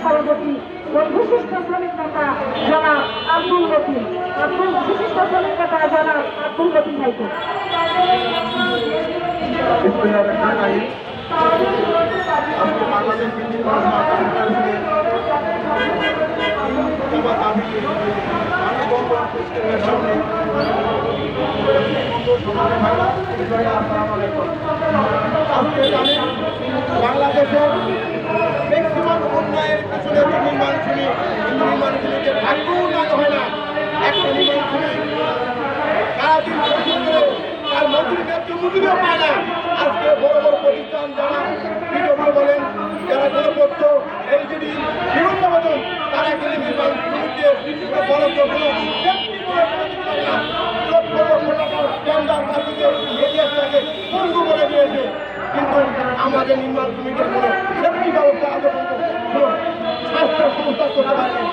সভাপতি বিশিষ্ট শ্রমিক নেতা জনাব আব্দুল লতিফ, বিশিষ্ট শ্রমিক নেতা জনাব আব্দুল লতিফ ভাইকে। বাংলাদেশের ম্যাক্সিমাম উন্নয়নের পেছনে নির্মাণ শ্রমিক, নির্মাণ শ্রমিকের ভাগ্য উন্নয়ন হয় না। একটা নির্মাণ শ্রমিক সারাদিন পরিশ্রম করে তার মজুরি ন্যায্য মজুরিও পায় না। আজকে বড় বড় প্রতিষ্ঠান যারা বিডব্লিউ বলেন, যারা গণপত্র, এলজিডি, বিভিন্ন মতন তারা কিন্তু নির্মাণ শ্রমিকদের বরাদ্দ কোনো সেফটি বলে লক্ষ লক্ষ টাকার টেন্ডার বাতিকে এরিয়াটাকে বন্ধ করে দিয়েছে। কিন্তু আমাদের নির্মাণ শ্রমিকের কোনো সেফটি ব্যবস্থা আদৌ কোনো স্বাস্থ্য সংস্থা করতে পারেনি।